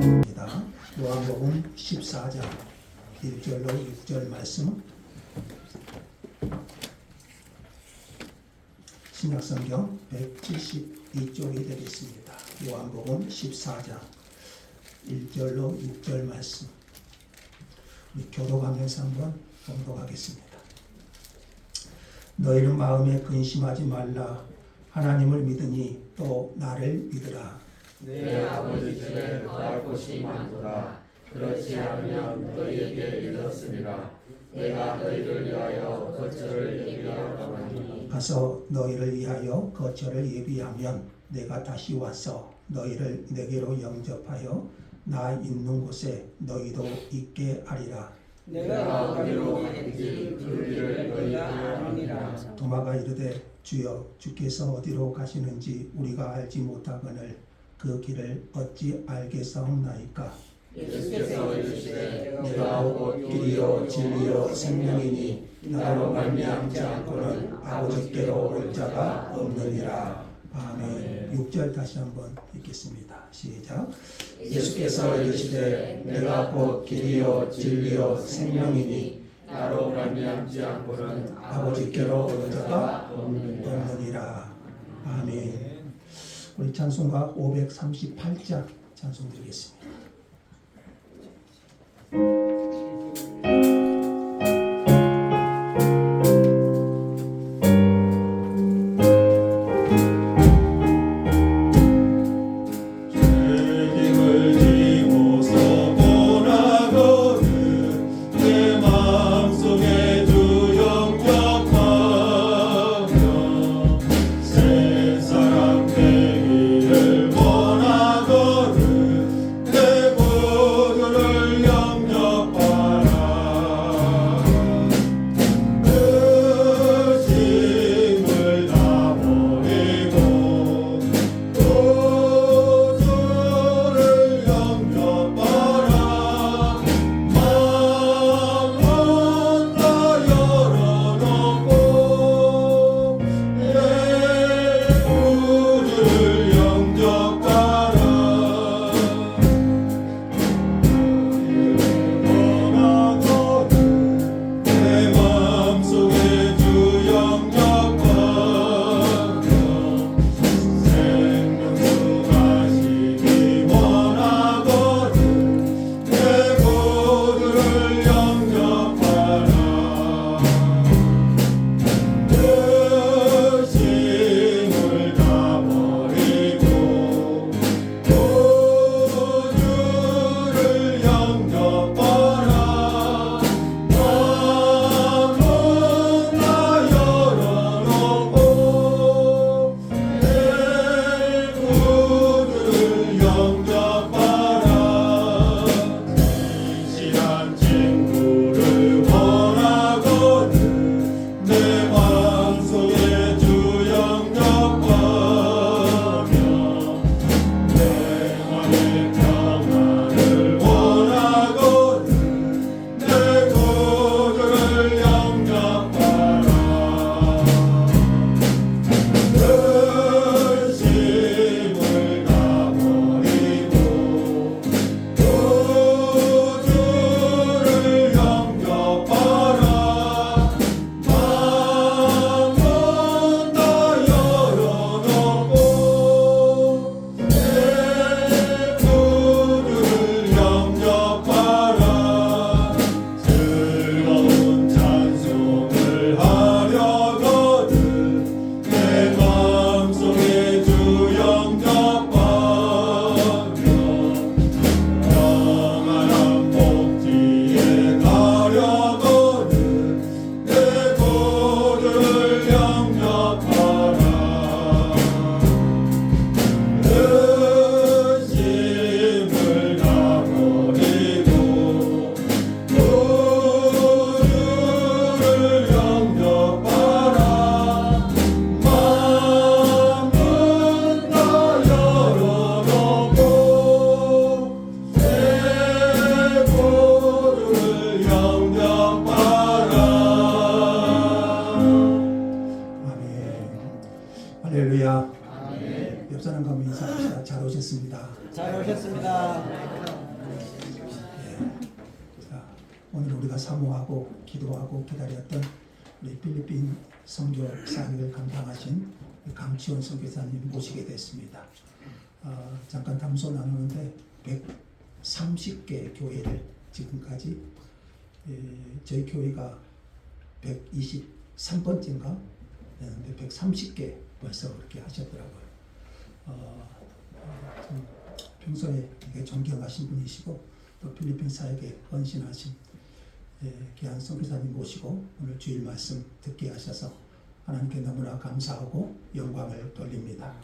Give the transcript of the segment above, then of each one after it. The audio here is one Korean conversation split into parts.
요한복음 14장 1절로 6절 말씀, 신약성경 172쪽이 되겠습니다. 요한복음 14장 1절로 6절 말씀, 우리 교독하면서 한번 봉독하겠습니다. 너희는 마음에 근심하지 말라. 하나님을 믿으니 또 나를 믿으라. 내 아버지 집에 거할 곳이 많도다. 그렇지 않으면 너희에게 이르렀으리라. 내가 너희를 위하여 거처를 예비하러 가니 가서 너희를 위하여 거처를 예비하면 내가 다시 와서 너희를 내게로 영접하여 나 있는 곳에 너희도 있게 하리라. 내가 어디로 가든지 그 길을 너희가 아니라. 도마가 이르되 주여, 주께서 어디로 가시는지 우리가 알지 못하거늘 그 길을 어찌 알겠사옵나이까? 예수께서 이르시되 내가 곧 길이요 진리요 생명이니 나로 말미암지 않고는 아버지께로 올 자가 없느니라. 아멘. 6절 다시 한번 읽겠습니다. 시작. 예수께서 이르시되 내가 곧 길이요 진리요 생명이니 나로 말미암지 않고는 아버지께로 올 자가 없느니라. 아멘. 우리 찬송가 538장 찬송 드리겠습니다. 새 사랑 되기를 원하거든 내 잘 오셨습니다. 자, 오늘 우리가 사모하고 기도하고 기다렸던 우리 필리핀 선교 사역을 감당하신 강치원 선교사님 모시게 됐습니다. 잠깐 담소 나누는데 130개 교회를 지금까지 저희 교회가 123번째인가 되는데 130개 벌써 그렇게 하셨더라고요. 좀 평소에 되게 존경하신 분이시고 또 필리핀 사역에 헌신하신 귀한 선교사님 모시고 오늘 주일 말씀 듣게 하셔서 하나님께 너무나 감사하고 영광을 돌립니다.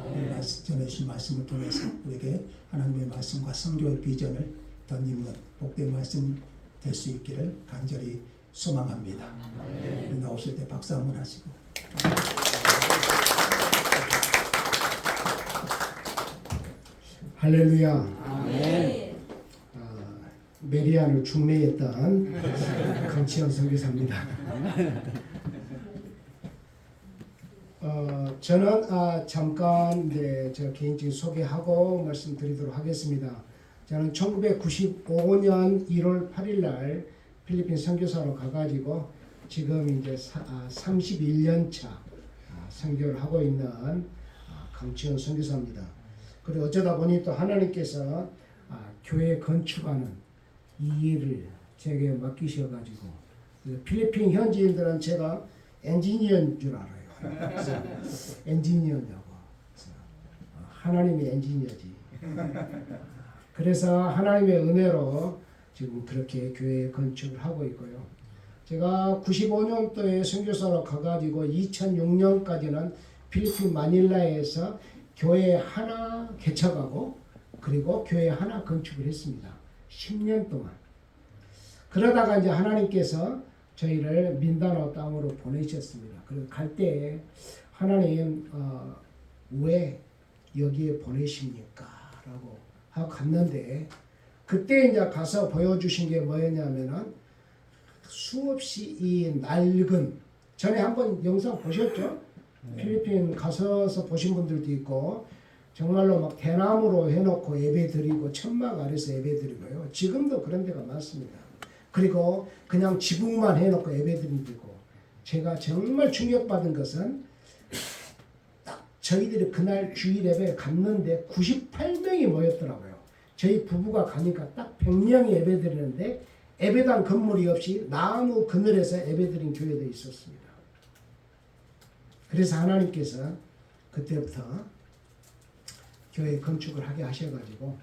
오늘 전해주신 말씀을 통해서 우리에게 하나님의 말씀과 선교의 비전을 덧입는 복된 말씀 될 수 있기를 간절히 소망합니다. 나오실 때 박수 한번 하시고. 할렐루야. 아멘. 메리안을 중매했던 강치영 선교사입니다. 저는 잠깐 저 개인적인 소개하고 말씀드리도록 하겠습니다. 저는 1995년 1월 8일 날 필리핀 선교사로 가가지고 지금 이제 31년 차 선교를 하고 있는 강치영 선교사입니다. 그리고 어쩌다 보니 또 하나님께서 교회 건축하는 이 일을 제게 맡기셔가지고 필리핀 현지인들은 제가 엔지니어인 줄 알아요. 엔지니어냐고. 하나님이 엔지니어지. 그래서 하나님의 은혜로 지금 그렇게 교회 건축을 하고 있고요. 제가 95년도에 선교사로 가가지고 2006년까지는 필리핀 마닐라에서 교회 하나 개척하고 그리고 교회 하나 건축을 했습니다. 10년 동안. 그러다가 이제 하나님께서 저희를 민다나오 땅으로 보내셨습니다. 그리고 갈 때 하나님 왜 여기에 보내십니까? 라고 하고 갔는데 그때 이제 가서 보여주신 게 뭐였냐면은 수없이 이 낡은 전에 한번 영상 보셨죠? 필리핀 가서서 보신 분들도 있고 정말로 막 대나무로 해놓고 예배 드리고 천막 아래서 예배 드리고요. 지금도 그런 데가 많습니다. 그리고 그냥 지붕만 해놓고 예배 드리고 제가 정말 충격받은 것은 딱 저희들이 그날 주일 예배 갔는데 98명이 모였더라고요. 저희 부부가 가니까 딱 100명이 예배 드리는데 예배당 건물이 없이 나무 그늘에서 예배 드린 교회도 있었습니다. 그래서 하나님께서 그때부터 교회 건축을 하게 하셔가지고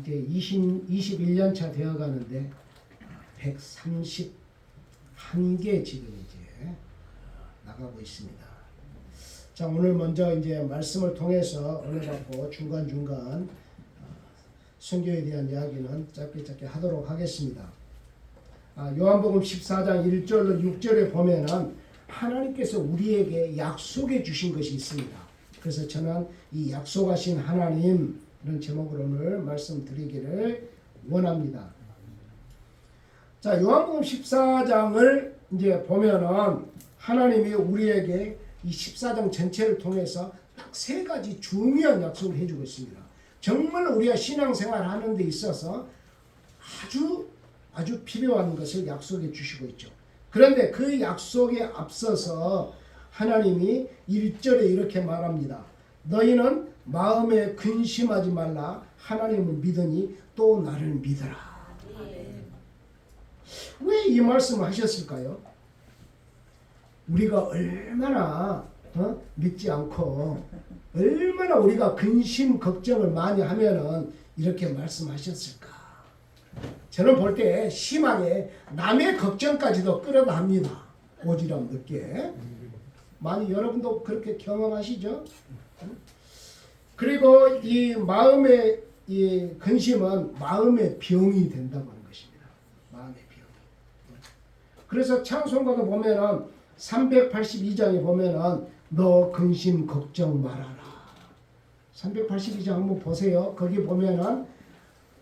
이제 21년 차 되어 가는데 131개 지금 이제 나가고 있습니다. 자, 오늘 먼저 이제 말씀을 통해서 은혜 받고 중간중간 선교에 대한 이야기는 짧게 하도록 하겠습니다. 요한복음 14장 1절로 6절에 보면은 하나님께서 우리에게 약속해 주신 것이 있습니다. 그래서 저는 이 약속하신 하나님 이런 제목으로 오늘 말씀드리기를 원합니다. 자, 요한복음 14장을 이제 보면은 하나님이 우리에게 이 14장 전체를 통해서 딱 3가지 중요한 약속을 해주고 있습니다. 정말 우리가 신앙생활 하는 데 있어서 아주 필요한 것을 약속해 주시고 있죠. 그런데 그 약속에 앞서서 하나님이 1절에 이렇게 말합니다. 너희는 마음에 근심하지 말라. 하나님을 믿으니 또 나를 믿어라. 왜 이 말씀을 하셨을까요? 우리가 얼마나 믿지 않고 얼마나 우리가 근심 걱정을 많이 하면은 이렇게 말씀하셨을까? 저는 볼 때 심하게 남의 걱정까지도 끌어다 합니다. 오지랖 늦게. 많이 여러분도 그렇게 경험하시죠? 그리고 이 마음의 이 근심은 마음의 병이 된다고 하는 것입니다. 마음의 병. 그래서 찬송가도 보면은 382장에 보면은 너 근심 걱정 말아라. 382장 한번 보세요. 거기 보면은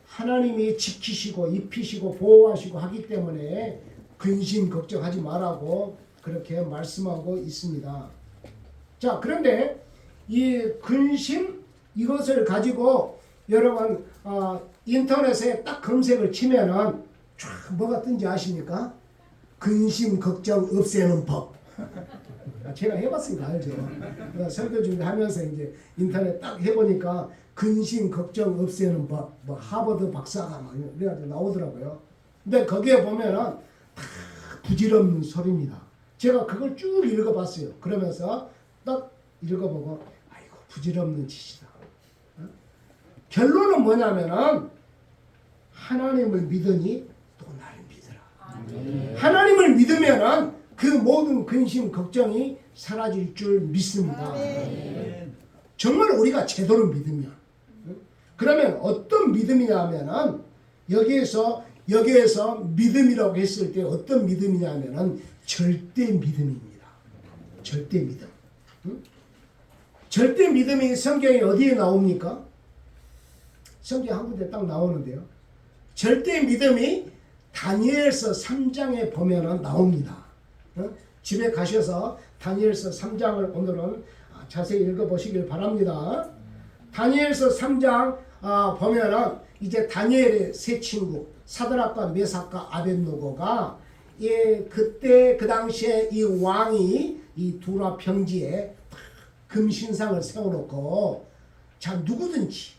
하나님이 지키시고 입히시고 보호하시고 하기 때문에 근심 걱정하지 말라고 그렇게 말씀하고 있습니다. 자, 그런데 이 근심 이것을 가지고 여러분 인터넷에 딱 검색을 치면은 쫙 뭐가 뜬지 아십니까? 근심 걱정 없애는 법. 제가 해봤으니까 알죠. 설교 준비하면서 이제 인터넷 딱 해보니까 근심 걱정 없애는 법, 뭐 하버드 박사가 막 이래가지고 나오더라고요. 근데 거기에 보면은 다 부질없는 소리입니다. 제가 그걸 쭉 읽어봤어요. 그러면서 딱 읽어보고 아이고 부질없는 짓이다. 결론은 뭐냐면은 하나님을 믿으니 또 나를 믿으라. 하나님을 믿으면은 그 모든 근심 걱정이 사라질 줄 믿습니다. 정말 우리가 제대로 믿으면 그러면 어떤 믿음이냐면은 여기에서 믿음이라고 했을 때 어떤 믿음이냐면은 절대 믿음입니다. 절대 믿음. 절대 믿음이 성경에 어디에 나옵니까? 성경 한 군데 딱 나오는데요. 절대 믿음이 다니엘서 3장에 보면은 나옵니다. 집에 가셔서 다니엘서 3장을 오늘은 자세히 읽어보시길 바랍니다. 다니엘서 3장 보면은 이제 다니엘의 세 친구 사드락과 메삭과 아벳노고가 그때 그 당시에 이 왕이 이 두라 평지에 금신상을 세워놓고 자 누구든지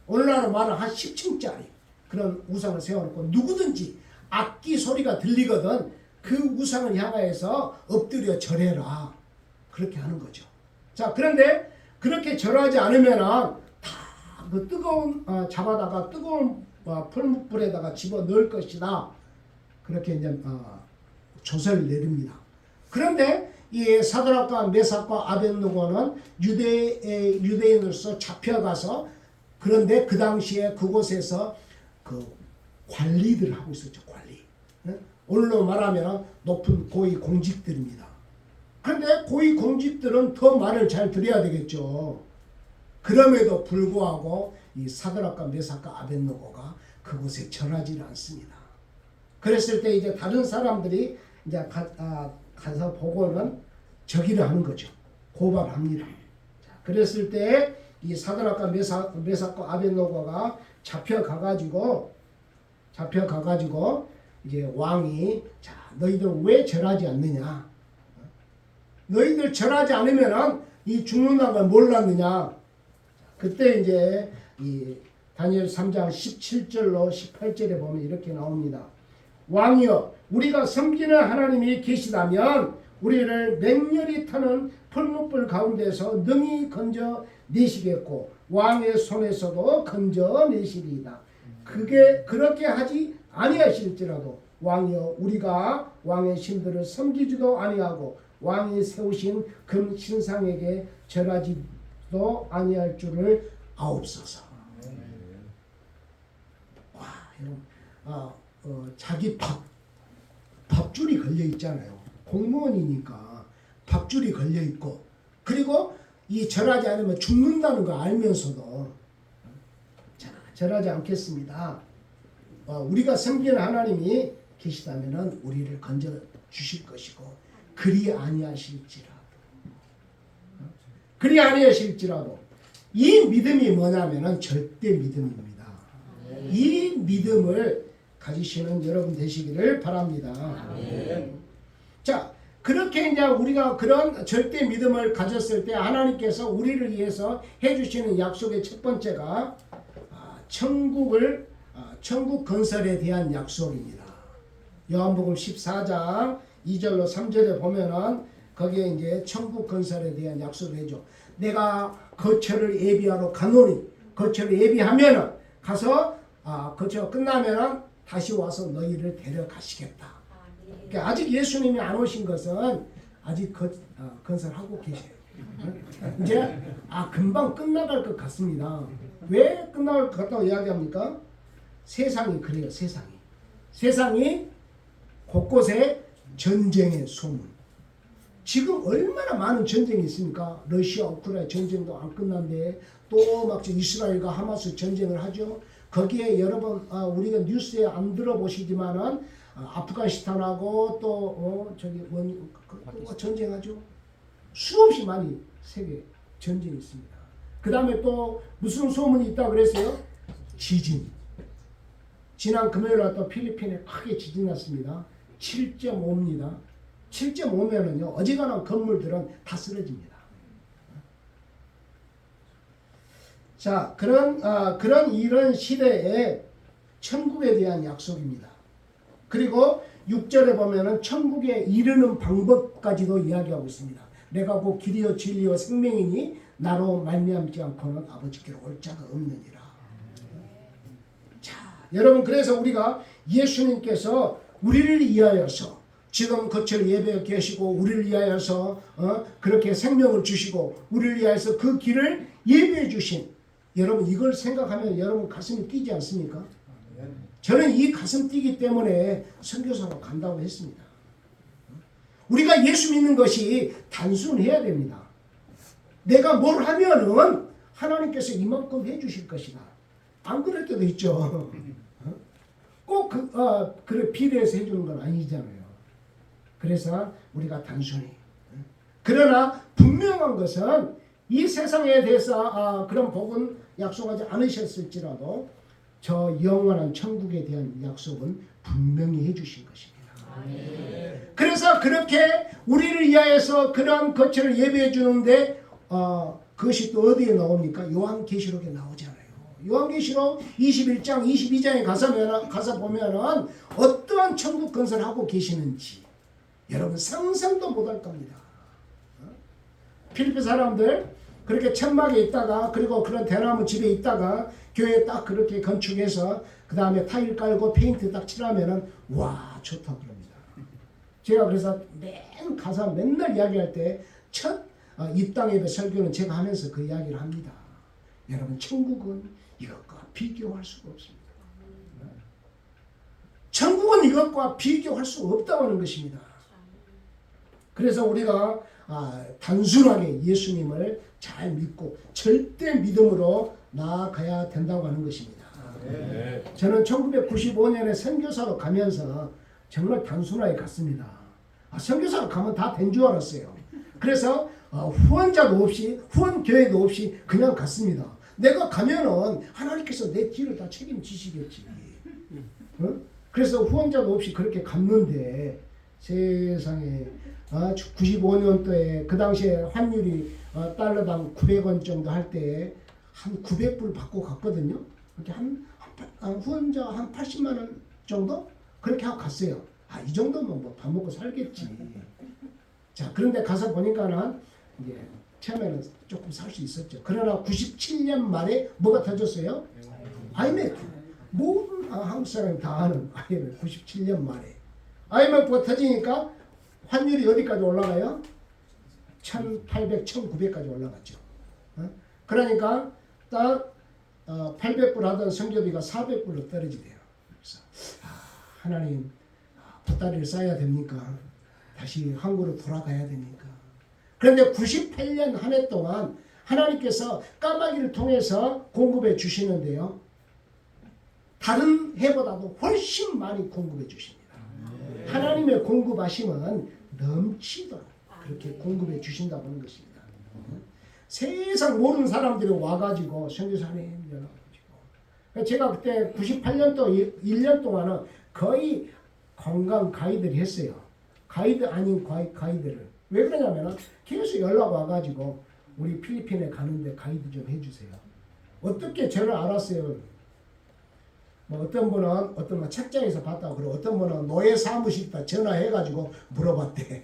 오늘날로 말은 한 10층짜리 그런 우상을 세워놓고 누구든지 악기 소리가 들리거든 그 우상을 향하여서 엎드려 절해라 그렇게 하는 거죠. 자 그런데 그렇게 절하지 않으면은 다 그 뜨거운 잡아다가 뜨거운 풀무불에다가 집어 넣을 것이다. 그렇게 이제 조서를 내립니다. 그런데 이 사드락과 메삭과 아벳노고는 유대인으로서 잡혀가서 그런데 그 당시에 그곳에서 그 관리들을 하고 있었죠. 관리. 오늘로 말하면 높은 고위 공직들입니다. 그런데 고위 공직들은 더 말을 잘 들어야 되겠죠. 그럼에도 불구하고 이 사드락과 메삭과 아벳노고가 그곳에 절하지를 않습니다. 그랬을 때 이제 다른 사람들이 이제 가서 보고는 저기를 하는 거죠. 고발합니다. 자, 그랬을 때 이 사드락과 메삭과 아벳노고가 잡혀가가지고 이제 왕이 자 너희들 왜 절하지 않느냐? 너희들 절하지 않으면은 이 죽는다는 걸 몰랐느냐? 그때 이제 이 다니엘 3장 17절로 18절에 보면 이렇게 나옵니다. 왕이여 우리가 섬기는 하나님이 계시다면 우리를 맹렬히 타는 풀무불 가운데서 능히 건져 내시겠고 왕의 손에서도 건져 내시리이다. 그게 그렇게 하지 아니하실지라도 왕이여 우리가 왕의 신들을 섬기지도 아니하고 왕이 세우신 금 신상에게 절하지도 아니할 줄을 아옵소서. 와 여러분 자기 밥줄이 걸려 있잖아요. 공무원이니까 밥줄이 걸려 있고 그리고 이 절하지 않으면 죽는다는 거 알면서도 자, 절하지 않겠습니다. 우리가 섬기는 하나님이 계시다면은 우리를 건져 주실 것이고 그리 아니하실지라도 이 믿음이 뭐냐면은 절대 믿음입니다. 이 믿음을 가지시는 여러분 되시기를 바랍니다. 자, 그렇게 이제 우리가 그런 절대 믿음을 가졌을 때 하나님께서 우리를 위해서 해주시는 약속의 첫 번째가 천국 건설에 대한 약속입니다. 요한복음 14장 2절로 3절에 보면은 거기에 이제 천국 건설에 대한 약속을 해줘. 내가 거처를 예비하러 가노니 거처를 예비하면은 가서 거처가 끝나면은 다시 와서 너희를 데려가시겠다. 그러니까 아직 예수님이 안 오신 것은 아직 건설하고 계셔요. 이제 금방 끝나갈 것 같습니다. 왜 끝나갈 것 같다고 이야기합니까? 세상이 그래요. 세상이 곳곳에 전쟁의 소문. 지금 얼마나 많은 전쟁이 있습니까? 러시아 우크라이나 전쟁도 안 끝난데 또 막 이스라엘과 하마스 전쟁을 하죠. 거기에 여러분 우리가 뉴스에 안 들어보시지만은 아프가니스탄하고 또 전쟁하죠. 수없이 많이 세계 전쟁이 있습니다. 그 다음에 또 무슨 소문이 있다고 그랬어요? 지진. 지난 금요일에 또 필리핀에 크게 지진 났습니다. 7.5입니다. 7.5면은요 어지간한 건물들은 다 쓰러집니다. 자, 이런 시대에 천국에 대한 약속입니다. 그리고 6절에 보면은 천국에 이르는 방법까지도 이야기하고 있습니다. 내가 곧 길이요 진리요 생명이니 나로 말미암지 않고는 아버지께로 올 자가 없느니라. 자, 여러분 그래서 우리가 예수님께서 우리를 위하여서 지금 거처를 예배해 계시고 우리를 위하여서 그렇게 생명을 주시고 우리를 위하여서 그 길을 예배해 주신 여러분 이걸 생각하면 여러분 가슴이 뛰지 않습니까? 저는 이 가슴 뛰기 때문에 선교사로 간다고 했습니다. 우리가 예수 믿는 것이 단순해야 됩니다. 내가 뭘 하면은 하나님께서 이만큼 해주실 것이다. 안 그럴 때도 있죠. 꼭 그래 비례해서 해주는 건 아니잖아요. 그래서 우리가 단순히 그러나 분명한 것은 이 세상에 대해서 그런 복은 약속하지 않으셨을지라도 저 영원한 천국에 대한 약속은 분명히 해주신 것입니다. 그래서 그렇게 우리를 위하여서 그런 거처를 예배해 주는데 그것이 또 어디에 나옵니까? 요한계시록에 나오잖아요. 요한계시록 21장 22장에 가서 보면은 어떠한 천국 건설을 하고 계시는지 여러분 상상도 못할 겁니다. 필리핀 사람들 그렇게 천막에 있다가 그리고 그런 대나무 집에 있다가 교회 딱 그렇게 건축해서 그 다음에 타일 깔고 페인트 딱 칠하면은 와 좋다고 그럽니다. 제가 그래서 가서 맨날 이야기할 때 첫 입당예배 설교는 제가 하면서 그 이야기를 합니다. 여러분 천국은 이것과 비교할 수가 없습니다. 천국은 이것과 비교할 수 없다고 하는 것입니다. 그래서 우리가 단순하게 예수님을 잘 믿고 절대 믿음으로 나아가야 된다고 하는 것입니다. 저는 1995년에 선교사로 가면서 정말 단순하게 갔습니다. 선교사로 가면 다 된 줄 알았어요. 그래서 후원자도 없이 후원교회도 없이 그냥 갔습니다. 내가 가면은 하나님께서 내 뒤를 다 책임지시겠지. 그래서 후원자도 없이 그렇게 갔는데 세상에 95년도에 그 당시에 환율이 달러당 900원 정도 할 때 한 900불 받고 갔거든요. 이렇게 후원자 한 80만 원 정도 그렇게 하고 갔어요. 이 정도면 뭐 밥 먹고 살겠지. 자, 그런데 가서 보니까는 이제 처음에는 조금 살 수 있었죠. 그러나 97년 말에 뭐가 터졌어요? IMF. 모든 한국 사람이 다 아는 IMF. 97년 말에 IMF가 터지니까 환율이 어디까지 올라가요? 1800, 1900까지 올라갔죠. 그러니까 딱 800불 하던 성교비가 400불로 떨어지대요. 그래서 하나님 보따리를 싸야 됩니까? 다시 한국으로 돌아가야 됩니까? 그런데 98년 한 해 동안 하나님께서 까마귀를 통해서 공급해 주시는데요. 다른 해보다도 훨씬 많이 공급해 주십니다. 하나님의 공급하심은 넘치도록 그렇게 공급해 주신다고 하는 것입니다. 세상 모르는 사람들이 와가지고 선교사님 연락하시고 제가 그때 98년도 1년 동안은 거의 관광 가이드를 했어요. 가이드 아닌 가이드를. 왜 그러냐면 계속 연락 와가지고 우리 필리핀에 가는데 가이드 좀 해주세요. 어떻게 저를 알았어요. 뭐 어떤 분은 책장에서 봤다고 그러고 어떤 분은 노예 사무실에다 전화해가지고 물어봤대.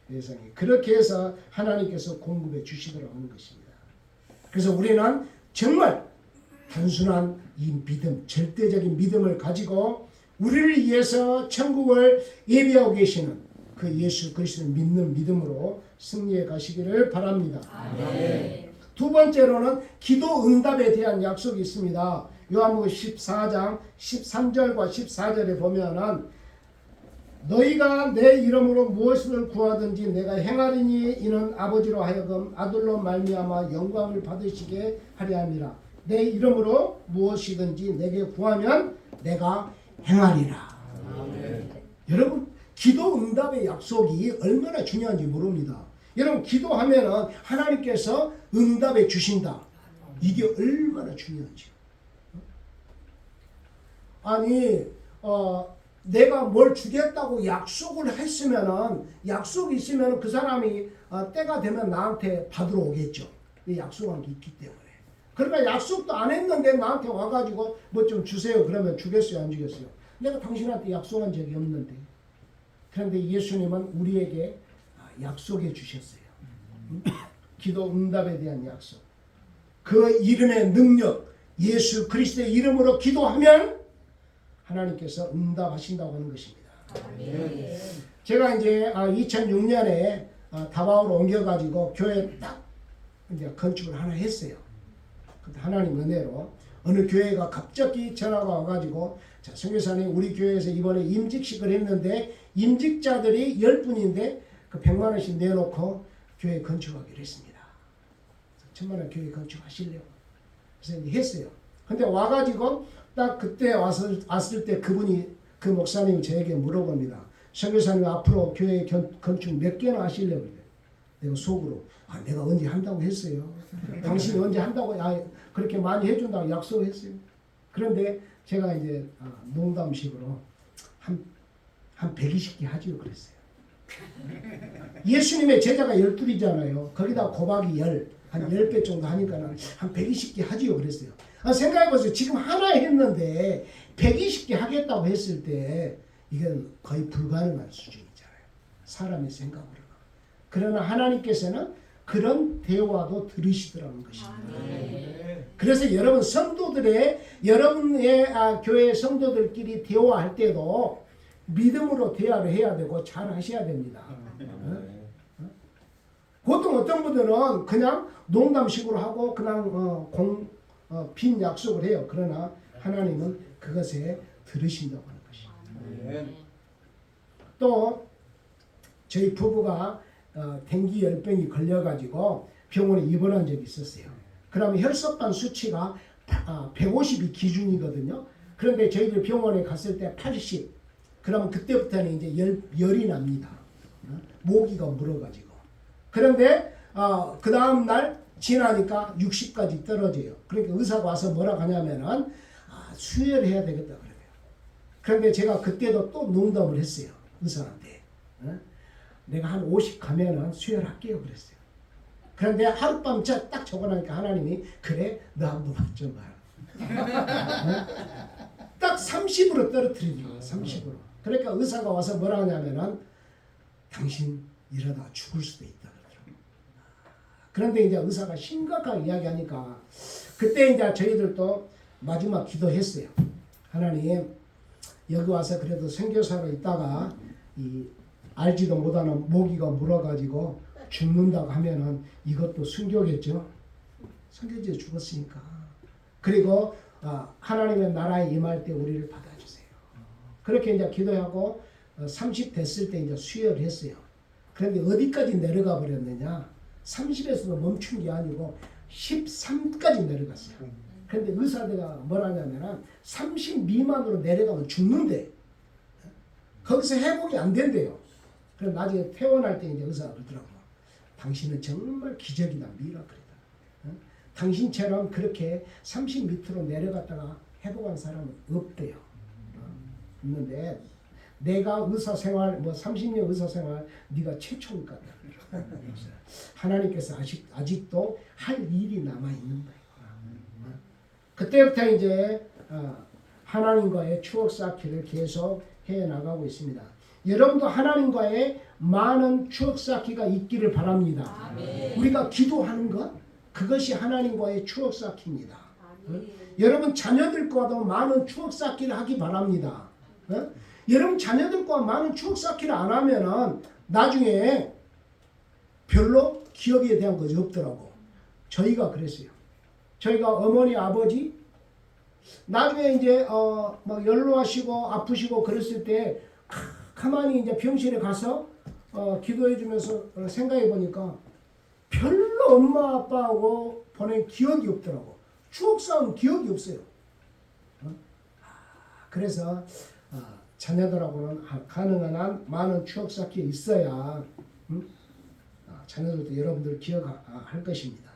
세상에. 그렇게 해서 하나님께서 공급해 주시더라고 하는 것입니다. 그래서 우리는 정말 단순한 이 믿음, 절대적인 믿음을 가지고 우리를 위해서 천국을 예비하고 계시는 그 예수 그리스도를 믿는 믿음으로 승리해 가시기를 바랍니다. 아멘. 두 번째로는 기도 응답에 대한 약속이 있습니다. 요한복음 14장 13절과 14절에 보면은 너희가 내 이름으로 무엇을 구하든지 내가 행하리니 이는 아버지로 하여금 아들로 말미암아 영광을 받으시게 하려 함이라. 내 이름으로 무엇이든지 내게 구하면 내가 행하리라. 아멘. 여러분 기도 응답의 약속이 얼마나 중요한지 모릅니다. 여러분 기도하면은 하나님께서 응답해 주신다. 이게 얼마나 중요한지. 아니 내가 뭘 주겠다고 약속을 했으면은 약속이 있으면 그 사람이 때가 되면 나한테 받으러 오겠죠. 이 약속한 게 있기 때문에. 그러니까 약속도 안 했는데 나한테 와가지고 뭐 좀 주세요. 그러면 주겠어요, 안 주겠어요? 내가 당신한테 약속한 적이 없는데. 그런데 예수님은 우리에게 약속해 주셨어요. 기도 응답에 대한 약속. 그 이름의 능력, 예수 그리스도의 이름으로 기도하면 하나님께서 응답하신다고 하는 것입니다. 제가 이제 2006년에 다바오로 옮겨가지고 교회 딱 이제 건축을 하나 했어요. 근데 하나님 은혜로 어느 교회가 갑자기 전화가 와가지고 자, 선교사님 우리 교회에서 이번에 임직식을 했는데 임직자들이 10분인데 그 100만 원씩 내놓고 교회 건축하기로 했습니다. 1000만 원 교회 건축하시려고. 그래서 이제 했어요. 근데 와가지고 딱 그때 왔을 때 그분이 그 목사님이 저에게 물어봅니다. 선교사님 앞으로 교회 건축 몇 개나 하시려고 그래요. 내가 속으로 내가 언제 한다고 했어요. 당신이 언제 한다고 그렇게 많이 해준다고 약속했어요. 그런데 제가 이제 농담식으로 한 120개 하지요 그랬어요. 예수님의 제자가 12이잖아요. 거기다 곱하기 10, 한 10배 정도 하니까는 한 120개 하지요 그랬어요. 생각해보세요. 지금 하나 했는데 120개 하겠다고 했을 때 이건 거의 불가능한 수준이잖아요. 사람의 생각으로는. 그러나 하나님께서는 그런 대화도 들으시더라는 것입니다. 그래서 여러분 여러분의 교회 성도들끼리 대화할 때도 믿음으로 대화를 해야 되고 잘 하셔야 됩니다. 보통 어떤 분들은 그냥 농담식으로 하고 그냥 빈 약속을 해요. 그러나 하나님은 그것에 들으신다고 하는 것입니다. 또 저희 부부가 dengue 열병이 걸려가지고 병원에 입원한 적이 있었어요. 그러면 혈소판 수치가 150이 기준이거든요. 그런데 저희들 병원에 갔을 때 80. 그러면 그때부터는 이제 열이 납니다. 모기가 물어가지고. 그런데 그 다음 날 지나니까 60까지 떨어져요. 그러니까 의사가 와서 뭐라고 하냐면은 수혈해야 되겠다 그래요. 그런데 제가 그때도 또 농담을 했어요. 의사한테. 내가 한 50 가면은 수혈할게요 그랬어요. 그런데 하룻밤 딱 적어놓으니까 하나님이 그래 너 한번 맞춰봐. 딱 30으로 떨어뜨리는 거예요. 30으로. 그러니까 의사가 와서 뭐라 하냐면은 당신 이러다 죽을 수도 있다 그러더라고요. 그런데 이제 의사가 심각하게 이야기하니까 그때 이제 저희들도 마지막 기도했어요. 하나님 여기 와서 그래도 선교사로 있다가 알지도 못하는 모기가 물어가지고 죽는다고 하면은 이것도 순교겠죠. 순교지에 죽었으니까. 그리고 하나님의 나라에 임할 때 우리를 받아주세요. 그렇게 이제 기도하고 30 됐을 때 이제 수혈을 했어요. 그런데 어디까지 내려가 버렸느냐? 30에서도 멈춘 게 아니고 13까지 내려갔어요. 그런데 의사들이 뭐라냐면은 30 미만으로 내려가면 죽는데 거기서 회복이 안 된대요. 그래서 나중에 퇴원할 때 이제 의사가 그러더라고요. 당신은 정말 기적이다, 미라클이다. 당신처럼 그렇게 30 밑으로 내려갔다가 회복한 사람은 없대요. 있는데 내가 의사생활 30년 의사생활 네가 최초일 것 같다. 하나님께서 아직도 할 일이 남아있는 거예요. 그때부터 이제 하나님과의 추억 쌓기를 계속 해나가고 있습니다. 여러분도 하나님과의 많은 추억 쌓기가 있기를 바랍니다. 아멘. 우리가 기도하는 것 그것이 하나님과의 추억 쌓기입니다. 여러분 자녀들과도 많은 추억 쌓기를 하기 바랍니다. 여러분 자녀들과 많은 추억 쌓기를 안 하면은 나중에 별로 기억에 대한 것이 없더라고. 저희가 그랬어요. 저희가 어머니 아버지 나중에 이제 막 연로하시고 아프시고 그랬을 때 가만히 이제 병실에 가서 기도해 주면서 생각해 보니까 별로 엄마 아빠하고 보낸 기억이 없더라고. 추억 쌓은 기억이 없어요. 그래서 자녀들하고는 가능한 한 많은 추억 쌓기 있어야 자녀들도 여러분들 기억할 것입니다.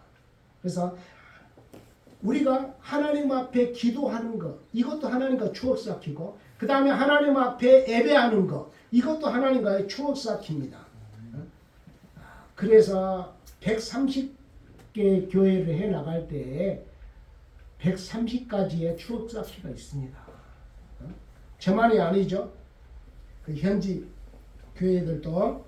그래서 우리가 하나님 앞에 기도하는 것, 이것도 하나님과 추억 쌓기고, 그 다음에 하나님 앞에 예배하는 것, 이것도 하나님과의 추억 쌓기입니다. 그래서 130개 교회를 해 나갈 때 130가지의 추억 쌓기가 있습니다. 저만이 아니죠. 그 현지 교회들도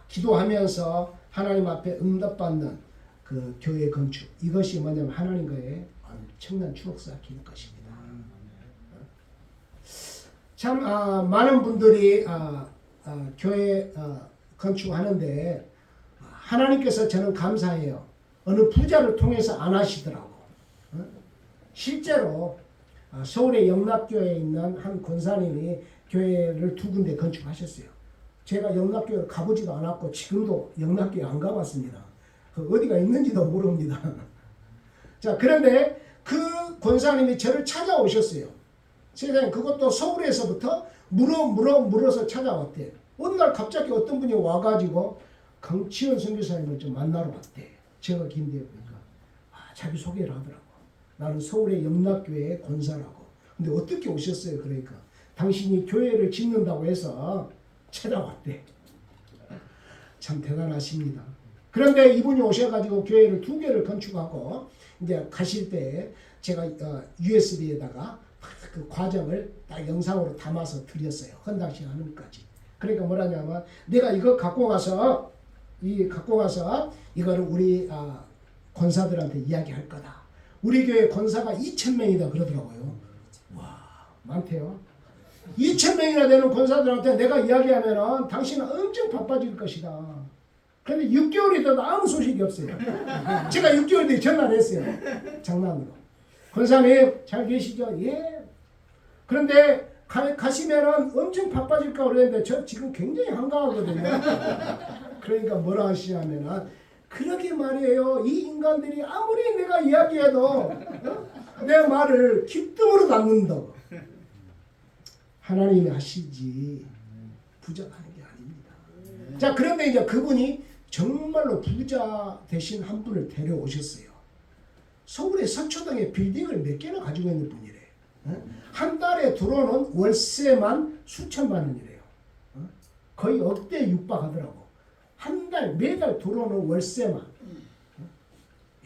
기도하면서 하나님 앞에 응답받는 그 교회 건축, 이것이 뭐냐면 하나님과의 엄청난 추억 쌓기인 것입니다. 참 많은 분들이 교회 건축하는데 하나님께서 저는 감사해요. 어느 부자를 통해서 안 하시더라고. 실제로 서울의 영락교회에 있는 한 권사님이 교회를 2군데 건축하셨어요. 제가 영락교회를 가보지도 않았고 지금도 영락교회 안 가봤습니다. 어디가 있는지도 모릅니다. 자, 그런데 그 권사님이 저를 찾아오셨어요. 세상에 그것도 서울에서부터 물어서 찾아왔대. 어느 날 갑자기 어떤 분이 와가지고 강치원 선교사님을 좀 만나러 왔대. 제가 긴데 보니까 자기 소개를 하더라고. 나는 서울의 영락교회의 권사라고. 근데 어떻게 오셨어요? 그러니까 당신이 교회를 짓는다고 해서 찾아왔대. 참 대단하십니다. 그런데 이분이 오셔가지고 교회를 2개를 건축하고 이제 가실 때 제가 USB에다가 그 과정을 딱 영상으로 담아서 드렸어요. 헌당식 하는 것까지. 그러니까 뭐라냐면 내가 이거 갖고 가서 이거를 우리 권사들한테 이야기할 거다. 우리 교회 권사가 2,000명이다 그러더라고요. 와, 많대요. 2,000명이나 되는 권사들한테 내가 이야기하면은 당신은 엄청 바빠질 것이다. 그런데 6개월이 돼도 아무 소식이 없어요. 제가 6개월 뒤에 전화를 했어요. 장난으로. 권사님 잘 계시죠? 예. 그런데 가시면은 엄청 바빠질까 그랬는데 저 지금 굉장히 한가하거든요. 그러니까 뭐라 하시냐면은 그러게 말이에요. 이 인간들이 아무리 내가 이야기해도 내 말을 귓등으로 담는다고. 하나님이 하시지 부자가 하는 게 아닙니다. 자, 그런데 이제 그분이 정말로 부자 되신 한 분을 데려오셨어요. 서울의 서초동에 빌딩을 몇 개나 가지고 있는 분이래. 한 달에 들어오는 월세만 수천만 원이래요. 거의 억대에 육박하더라고. 한 달, 매달 들어오는 월세만.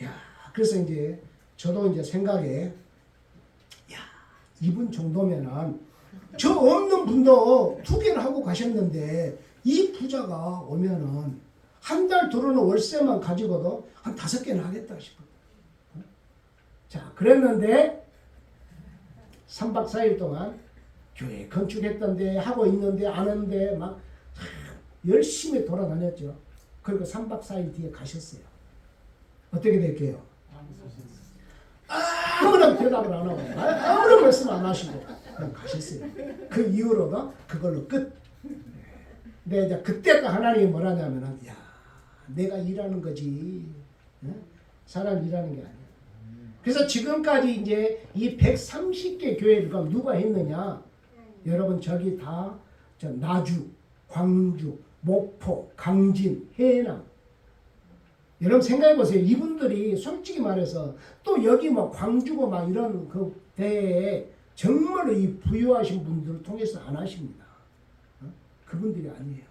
야, 그래서 이제 저도 이제 생각에, 야, 이분 정도면은 저 없는 분도 2개를 하고 가셨는데 이 부자가 오면은 한 달 들어오는 월세만 가지고도 한 5개는 하겠다 싶어요. 자, 그랬는데 3박 4일 동안 교회 건축했던데 하고 있는데 안 하는데 막 열심히 돌아다녔죠. 그리고 3박 4일 뒤에 가셨어요. 어떻게 될게요? 아무런 대답을 안 하고 아무런 말씀 안 하시고 그냥 가셨어요. 그 이후로도 그걸로 끝. 근데 이제 그때 또 하나님이 뭐라냐면은 야, 내가 일하는 거지. 사람 일하는 게 아니야. 그래서 지금까지 이제 이 130개 교회를 누가 했느냐? 여러분 저기 다 저 나주, 광주, 목포, 강진, 해남. 여러분 생각해 보세요. 이분들이 솔직히 말해서 또 여기 뭐 광주고 막 이런 그 대에 정말로 이 부유하신 분들을 통해서 안 하십니다. 그분들이 아니에요.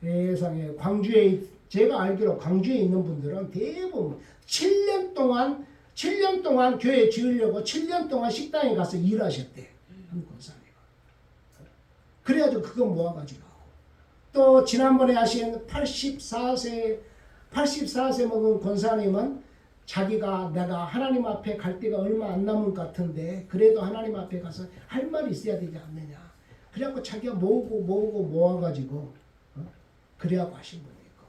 세상에 광주에 제가 알기로 광주에 있는 분들은 대부분 7년 동안 교회 지으려고 7년 동안 식당에 가서 일하셨대. 한 권사님이. 그래가지고 그거 모아가지고 하고. 또 지난번에 하신 84세 먹은 권사님은 자기가 내가 하나님 앞에 갈 때가 얼마 안 남은 것 같은데 그래도 하나님 앞에 가서 할 말이 있어야 되지 않느냐. 그래갖고 자기가 모아가지고 그래갖고 하신 분이 있고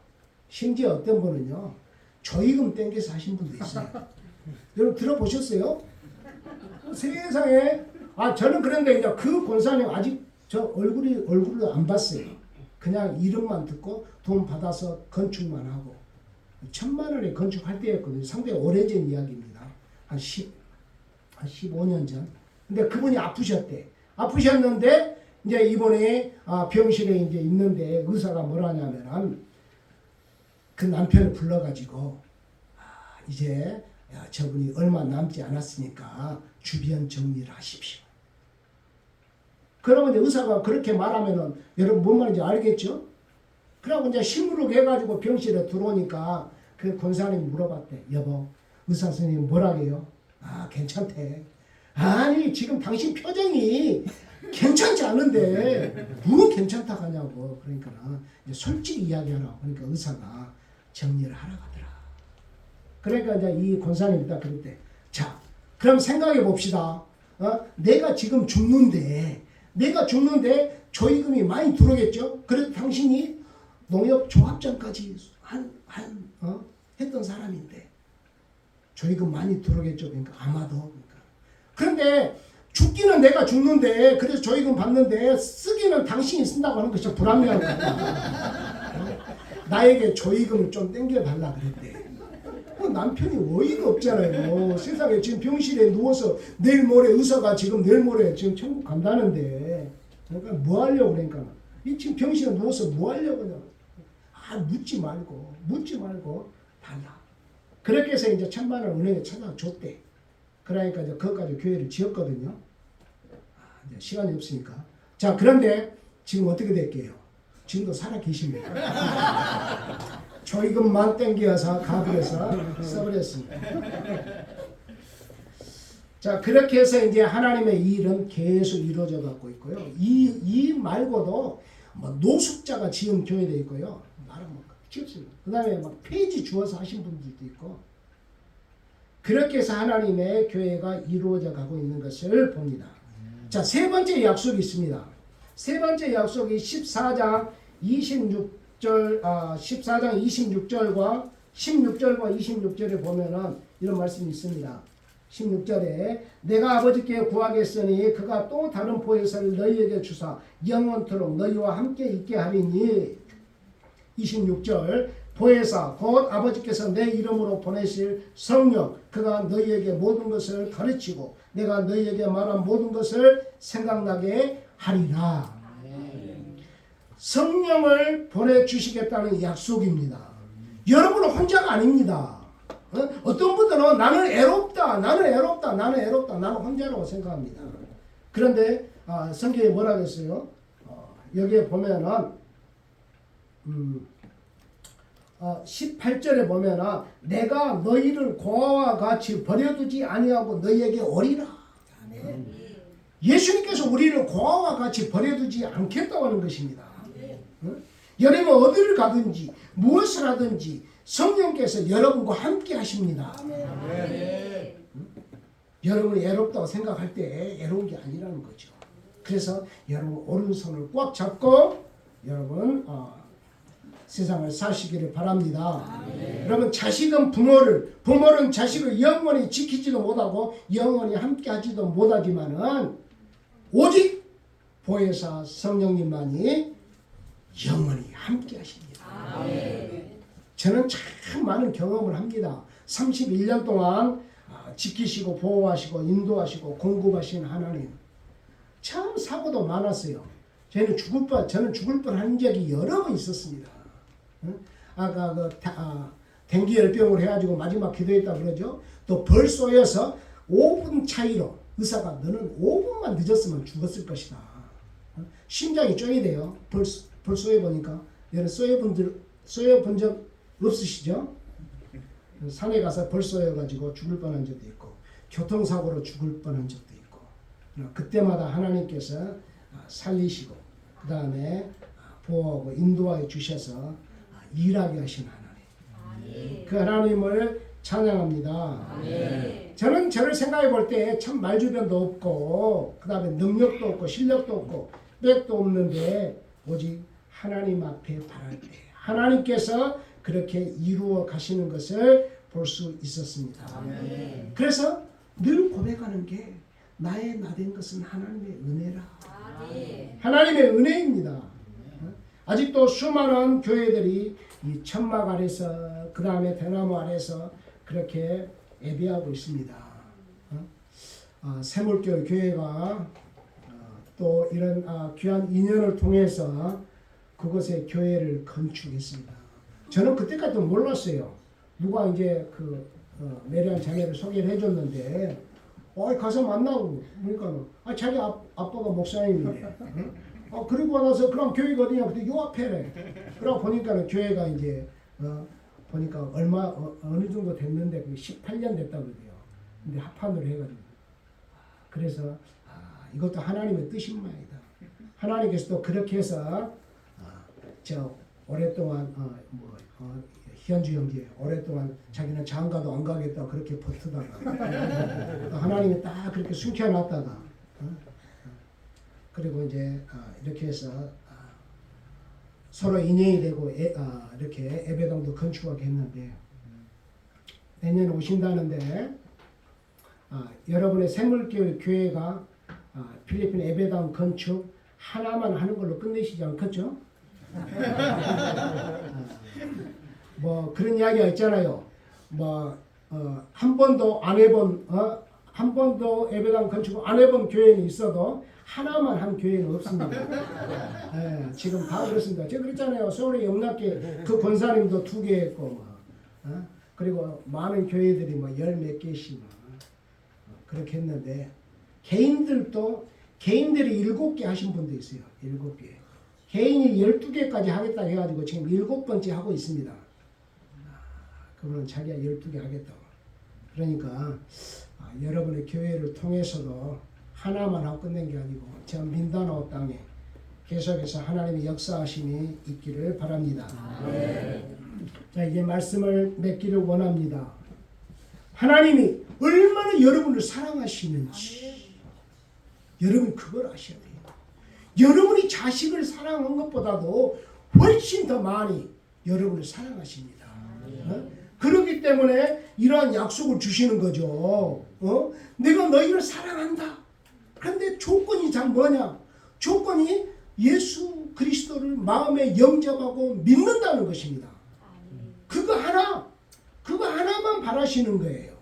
심지어 어떤 분은요 조의금 땡겨서 하신 분도 있어요. 여러분 들어보셨어요? 세상에 저는 그런데 이제 그 권사님 아직 저 얼굴을 안 봤어요. 그냥 이름만 듣고 돈 받아서 건축만 하고 1,000만 원에 건축할 때였거든요. 상당히 오래전 이야기입니다. 한 15년 전. 근데 그분이 아프셨대. 아프셨는데 이제 이번에 병실에 이제 있는데 의사가 뭐라냐면은 그 남편을 불러가지고 이제 야, 저분이 얼마 남지 않았으니까 주변 정리를 하십시오. 그러면 이제 의사가 그렇게 말하면은 여러분 뭔 말인지 알겠죠? 그러고 이제 시무룩 해가지고 병실에 들어오니까 그 권사님이 물어봤대. 여보, 의사 선생님 뭐라게요? 아, 괜찮대. 아니, 지금 당신 표정이 괜찮지 않은데 뭐 괜찮다 하냐고. 그러니까 이제 솔직히 이야기하라고. 그러니까 의사가 정리를 하라고 하더라. 그러니까 이제 이 권사님이 딱 그랬대. 자, 그럼 생각해 봅시다. 내가 지금 죽는데 조의금이 많이 들어오겠죠? 그래도 당신이 농협 조합장까지 했던 사람인데 조의금 많이 들어오겠죠? 그러니까 아마도. 그러니까. 그런데 죽기는 내가 죽는데 그래서 조의금 받는데 쓰기는 당신이 쓴다고 하는 것이 불합리한 거야. 나에게 조의금을 좀 땡겨달라 그랬대. 남편이 어이가 없잖아요. 세상에 지금 병실에 누워서 내일 모레 의사가 지금 내일 모레 지금 천국 간다는데 그러니까 뭐 하려고 그러니까 이 지금 병실에 누워서 뭐 하려고 그냥 묻지 말고 달라. 그렇게 해서 이제 1,000만 원 은행에 찾아줬대. 그러니까 이제 그것까지 교회를 지었거든요. 이제 시간이 없으니까. 자, 그런데 지금 어떻게 될게요? 지금도 살아 계십니다. 조의금만 땡겨서 가불해서 써버렸습니다. 자, 그렇게 해서 이제 하나님의 일은 계속 이루어져 갖고 있고요. 이 말고도 뭐 노숙자가 지은 교회도 있고요. 나름 뭐 그 다음에 막 페이지 주어서 하신 분들도 있고. 그렇게 해서 하나님의 교회가 이루어져 가고 있는 것을 봅니다. 자, 세 번째 약속이 있습니다. 세 번째 약속이 14장 26절과 16절에 보면은 이런 말씀이 있습니다. 16절에 내가 아버지께 구하겠으니 그가 또 다른 보혜사를 너희에게 주사 영원토록 너희와 함께 있게 하리니 26절 보혜사 곧 아버지께서 내 이름으로 보내실 성령 그가 너희에게 모든 것을 가르치고 내가 너희에게 말한 모든 것을 생각나게 하리라. 성령을 보내주시겠다는 약속입니다. 여러분은 혼자가 아닙니다. 어떤 분들은 나는 애롭다, 나는 혼자라고 생각합니다. 그런데 성경에 뭐라고 했어요? 여기에 보면은 18절에 보면은 내가 너희를 고아와 같이 버려두지 아니하고 너희에게 오리라. 예수님께서 우리를 고아와 같이 버려두지 않겠다고 하는 것입니다. 여러분 어디를 가든지 무엇을 하든지 성령께서 여러분과 함께 하십니다. 여러분이 애롭다고 생각할 때 애로운 게 아니라는 거죠. 그래서 여러분 오른손을 꽉 잡고 여러분 세상을 사시기를 바랍니다. 여러분 자식은 부모는 자식을 영원히 지키지도 못하고 영원히 함께하지도 못하지만은 오직 보혜사 성령님만이 영원히 함께하십니다. 저는 참 많은 경험을 합니다. 31년 동안 지키시고 보호하시고 인도하시고 공급하신 하나님. 참 사고도 많았어요. 저는 죽을 뻔한 적이 여러 번 있었습니다. 아까 dengue-열병으로 해가지고 마지막 기도했다 그러죠. 또 벌 쏘여서 5분 차이로 의사가 너는 5분만 늦었으면 죽었을 것이다. 심장이 쪼이 돼요. 벌 쏘여보니까. 여러분 쏘여본 적 없으시죠? 산에 가서 벌 쏘여가지고 죽을 뻔한 적도 있고 교통사고로 죽을 뻔한 적도 있고 그때마다 하나님께서 살리시고 그 다음에 보호하고 인도하여 주셔서 일하게 하신 하나님. 그 하나님을 찬양합니다. 저는 저를 생각해 볼 때 참 말주변도 없고 그 다음에 능력도 없고 실력도 없고 백도 없는데 오직 하나님 앞에 바랄 때 하나님께서 그렇게 이루어 가시는 것을 볼 수 있었습니다. 그래서 늘 고백하는 게 나의 나된 것은 하나님의 은혜라. 하나님의 은혜입니다. 아직도 수많은 교회들이 이 천막 아래서 그 다음에 대나무 아래서 그렇게 예배하고 있습니다. 새물교 교회가 또 이런 귀한 인연을 통해서 그곳에 교회를 건축했습니다. 저는 그때까지도 몰랐어요. 누가 이제 메리안 자매를 소개를 해줬는데 가서 만나고 보니까 자기 아빠가 목사님이래. 그리고 나서 그럼 교회가 어디냐? 그때 요 앞에래. 그러고 보니까는 교회가 이제 보니까 어느 정도 됐는데 그게 18년 됐다고 그래요. 근데 합판으로 해가지고 그래서 이것도 하나님의 뜻인 모양이다. 하나님께서 또 그렇게 해서 저 오랫동안 현주 형제 오랫동안 자기는 장가도 안 가겠다 그렇게 버티다가 하나님이 딱 그렇게 숨겨놨다가 그리고 이제 이렇게 해서 서로 인연이 되고 이렇게 예배당도 건축하게 했는데 내년에 오신다는데 여러분의 생물교회 교회가 필리핀 예배당 건축 하나만 하는 걸로 끝내시지 않겠죠? 뭐 그런 이야기가 있잖아요. 한 번도 안 해본 한 번도 예배당 건축을 안 해본 교회는 있어도 하나만 한 교회는 없습니다. 지금 다 그렇습니다. 제가 그랬잖아요. 서울의 영락교 그 권사님도 2개 했고 그리고 많은 교회들이 열 몇 개씩 그렇게 했는데 개인들이 7개 하신 분도 있어요. 7개. 개인이 12개까지 하겠다 해가지고 지금 7번째 하고 있습니다. 그분은 자기가 12개 하겠다고. 그러니까 여러분의 교회를 통해서도 하나만 하고 끝낸 게 아니고 저 민다나오 땅에 계속해서 하나님의 역사하심이 있기를 바랍니다. 자, 이제 말씀을 맺기를 원합니다. 하나님이 얼마나 여러분을 사랑하시는지 여러분 그걸 아셔야 돼요. 여러분이 자식을 사랑한 것보다도 훨씬 더 많이 여러분을 사랑하십니다. 그렇기 때문에 이러한 약속을 주시는 거죠. 내가 너희를 사랑한다. 그런데 조건이 참 뭐냐? 조건이 예수 그리스도를 마음에 영접하고 믿는다는 것입니다. 그거 하나만 바라시는 거예요.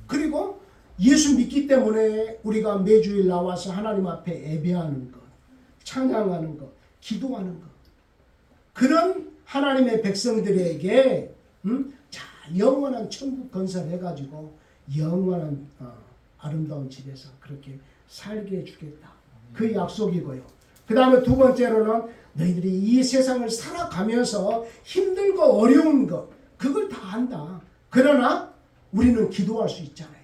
그리고 예수 믿기 때문에 우리가 매주일 나와서 하나님 앞에 예배하는 것, 찬양하는 것, 기도하는 것. 그런 하나님의 백성들에게 영원한 천국 건설해가지고 영원한 아름다운 집에서 그렇게 살게 해주겠다. 그 약속이고요. 그 다음에 2번째로는 너희들이 이 세상을 살아가면서 힘들고 어려운 것 그걸 다 한다. 그러나 우리는 기도할 수 있잖아요.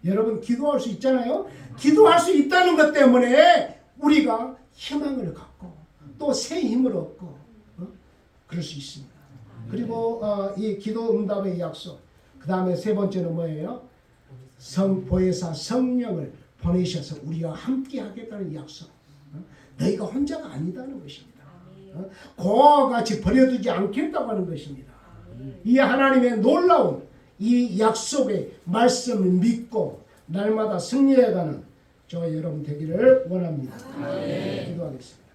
여러분 기도할 수 있잖아요. 기도할 수 있다는 것 때문에 우리가 희망을 갖고 또 새 힘을 얻고 그럴 수 있습니다. 그리고 이 기도 응답의 약속. 그 다음에 3번째는 뭐예요? 보혜사 성령을 보내셔서 우리와 함께 하겠다는 약속. 너희가 혼자가 아니다는 것입니다. 고아와 같이 버려두지 않겠다고 하는 것입니다. 이 하나님의 놀라운 이 약속의 말씀을 믿고 날마다 승리해가는 저와 여러분 되기를 원합니다. 기도하겠습니다.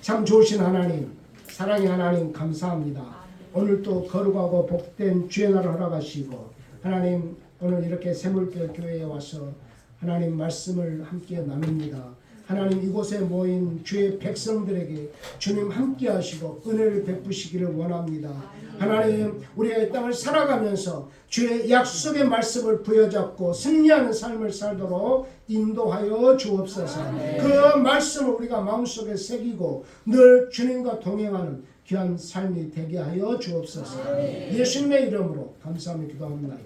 참 좋으신 하나님, 사랑의 하나님 감사합니다. 오늘 또 거룩하고 복된 주의 날을 허락하시고 하나님 오늘 이렇게 새물교 교회에 와서 하나님 말씀을 함께 나눕니다. 하나님 이곳에 모인 주의 백성들에게 주님 함께 하시고 은혜를 베푸시기를 원합니다. 하나님 우리가 이 땅을 살아가면서 주의 약속의 말씀을 부여잡고 승리하는 삶을 살도록 인도하여 주옵소서. 그 말씀을 우리가 마음속에 새기고 늘 주님과 동행하는 귀한 삶이 되게 하여 주옵소서. 예수님의 이름으로 감사하며 기도합니다.